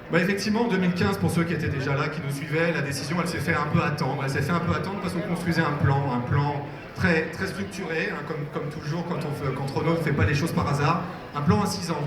Bah effectivement, en 2015, pour ceux qui étaient déjà là, qui nous suivaient, la décision, elle s'est fait un peu attendre. Elle s'est fait un peu attendre parce qu'on construisait un plan très, très structuré, hein, comme toujours quand Renault ne fait pas les choses par hasard. Un plan à 6 ans,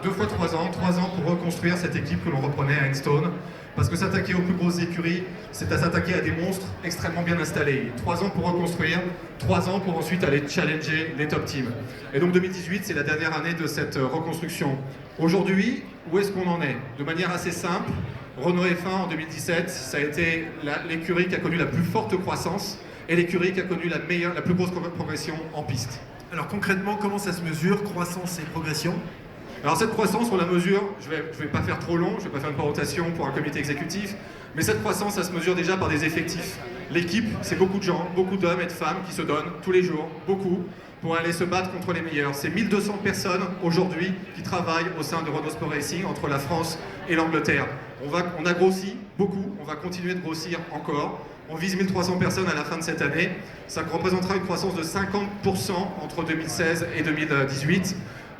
2 fois 3 ans pour reconstruire cette équipe que l'on reprenait à Enstone. Parce que s'attaquer aux plus grosses écuries, c'est à s'attaquer à des monstres extrêmement bien installés. 3 ans pour reconstruire, 3 ans pour ensuite aller challenger les top teams. Et donc 2018, c'est la dernière année de cette reconstruction. Aujourd'hui, où est-ce qu'on en est? De manière assez simple, Renault F1 en 2017, ça a été l'écurie qui a connu la plus forte croissance et l'écurie qui a connu la plus grosse progression en piste. Alors concrètement, comment ça se mesure, croissance et progression? Alors cette croissance, on la mesure, je vais pas faire trop long, je ne vais pas faire une présentation pour un comité exécutif, mais cette croissance, ça se mesure déjà par des effectifs. L'équipe, c'est beaucoup de gens, beaucoup d'hommes et de femmes qui se donnent tous les jours, beaucoup, pour aller se battre contre les meilleurs. C'est 1200 personnes aujourd'hui qui travaillent au sein de Renault Sport Racing entre la France et l'Angleterre. On a grossi beaucoup, on va continuer de grossir encore. On vise 1300 personnes à la fin de cette année. Ça représentera une croissance de 50% entre 2016 et 2018.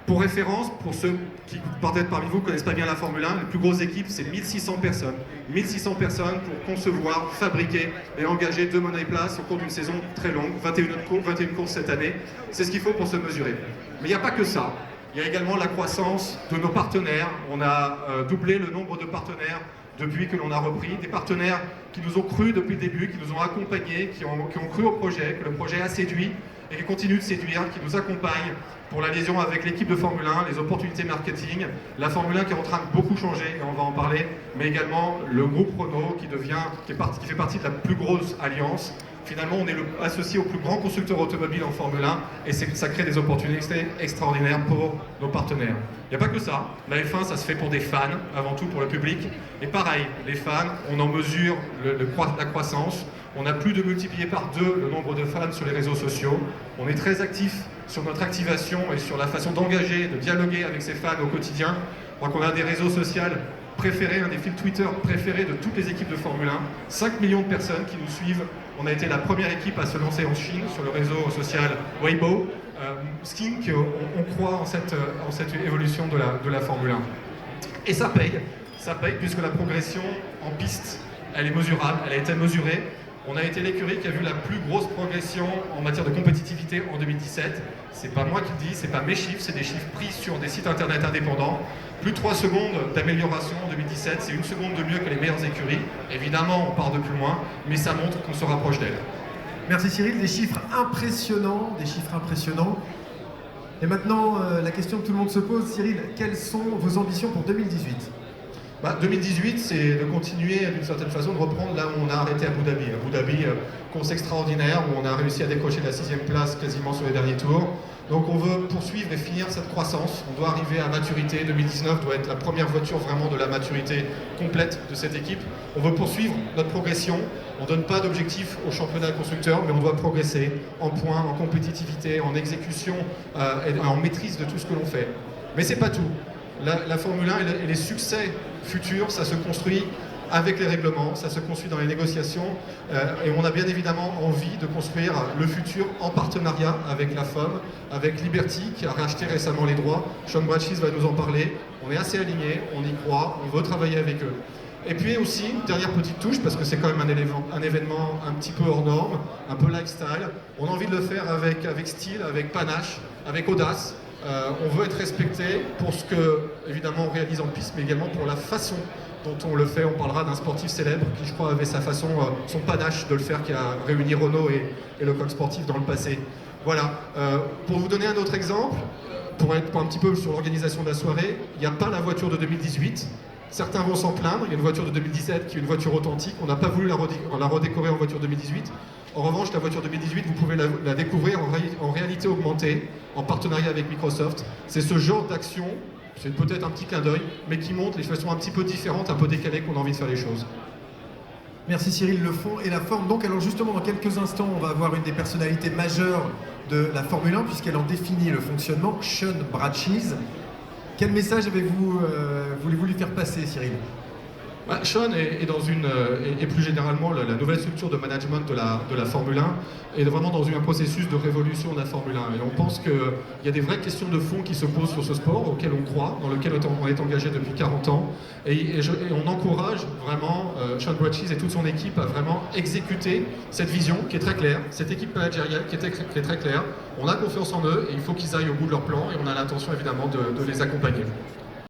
Pour référence, pour ceux qui peut-être parmi vous ne connaissent pas bien la Formule 1, les plus grosses équipes, c'est 1600 personnes. 1600 personnes pour concevoir, fabriquer et engager 2 monoplaces au cours d'une saison très longue, 21 courses cette année. C'est ce qu'il faut pour se mesurer. Mais il n'y a pas que ça. Il y a également la croissance de nos partenaires. On a doublé le nombre de partenaires depuis que l'on a repris. Des partenaires qui nous ont cru depuis le début, qui nous ont accompagnés, qui ont cru au projet, que le projet a séduit et qui continue de séduire, qui nous accompagnent pour la liaison avec l'équipe de Formule 1, les opportunités marketing, la Formule 1 qui est en train de beaucoup changer, et on va en parler, mais également le groupe Renault qui fait partie de la plus grosse alliance. Finalement, on est associé au plus grand constructeur automobile en Formule 1 et ça crée des opportunités extraordinaires pour nos partenaires. Il n'y a pas que ça. La F1, ça se fait pour des fans, avant tout pour le public. Et pareil, les fans, on en mesure la croissance. On a plus de multiplié par 2 le nombre de fans sur les réseaux sociaux. On est très actif sur notre activation et sur la façon d'engager, de dialoguer avec ces fans au quotidien. Je crois qu'on a des réseaux sociaux préférés, un des fils Twitter préférés de toutes les équipes de Formule 1. 5 millions de personnes qui nous suivent. On a été la première équipe à se lancer en Chine sur le réseau social Weibo. Ce qui on croit en cette évolution de la Formule 1. Et ça paye puisque la progression en piste, elle est mesurable, elle a été mesurée. On a été l'écurie qui a vu la plus grosse progression en matière de compétitivité en 2017. C'est pas moi qui le dis, c'est pas mes chiffres, c'est des chiffres pris sur des sites internet indépendants. Plus de 3 secondes d'amélioration en 2017, c'est 1 seconde de mieux que les meilleures écuries. Évidemment, on part de plus loin, mais ça montre qu'on se rapproche d'elle. Merci Cyril, des chiffres impressionnants, Et maintenant, la question que tout le monde se pose, Cyril, quelles sont vos ambitions pour 2018 ? 2018, c'est de continuer d'une certaine façon de reprendre là où on a arrêté à Abu Dhabi. Abu Dhabi, course extraordinaire où on a réussi à décrocher la 6e place quasiment sur les derniers tours. Donc on veut poursuivre et finir cette croissance. On doit arriver à maturité. 2019 doit être la première voiture vraiment de la maturité complète de cette équipe. On veut poursuivre notre progression. On ne donne pas d'objectif au championnat constructeur, mais on doit progresser en points, en compétitivité, en exécution et en maîtrise de tout ce que l'on fait. Mais c'est pas tout. La Formule 1 et les succès futurs, ça se construit avec les règlements, ça se construit dans les négociations et on a bien évidemment envie de construire le futur en partenariat avec la FOM, avec Liberty qui a racheté récemment les droits. Sean Bradchis va nous en parler. On est assez alignés, on y croit, on veut travailler avec eux. Et puis aussi, une dernière petite touche, parce que c'est quand même un événement un petit peu hors norme, un peu lifestyle. On a envie de le faire avec style, avec panache, avec audace. On veut être respecté pour ce que, évidemment, on réalise en piste, mais également pour la façon dont on le fait. On parlera d'un sportif célèbre qui, je crois, avait sa façon, son panache de le faire, qui a réuni Renault et le club sportif dans le passé. Voilà. Pour vous donner un autre exemple, pour être un petit peu sur l'organisation de la soirée, il n'y a pas la voiture de 2018. Certains vont s'en plaindre. Il y a une voiture de 2017 qui est une voiture authentique. On n'a pas voulu la redécorer en voiture 2018. En revanche, la voiture 2018, vous pouvez la découvrir en réalité augmentée, en partenariat avec Microsoft. C'est ce genre d'action, c'est peut-être un petit clin d'œil, mais qui montre les façons un petit peu différentes, un peu décalées qu'on a envie de faire les choses. Merci Cyril, le fond et la forme. Donc alors justement, dans quelques instants, on va avoir une des personnalités majeures de la Formule 1, puisqu'elle en définit le fonctionnement, Sean Bradchis. Quel message avez-vous voulez-vous lui faire passer, Cyril ? Sean est dans et plus généralement la nouvelle structure de management de la Formule 1 est vraiment dans un processus de révolution de la Formule 1. Et on pense qu'il y a des vraies questions de fond qui se posent sur ce sport auquel on croit, dans lequel on est engagé depuis 40 ans. Et on encourage vraiment Sean Botches et toute son équipe à vraiment exécuter cette vision qui est très claire, cette équipe managériale qui est très claire. On a confiance en eux et il faut qu'ils aillent au bout de leur plan et on a l'intention évidemment de les accompagner.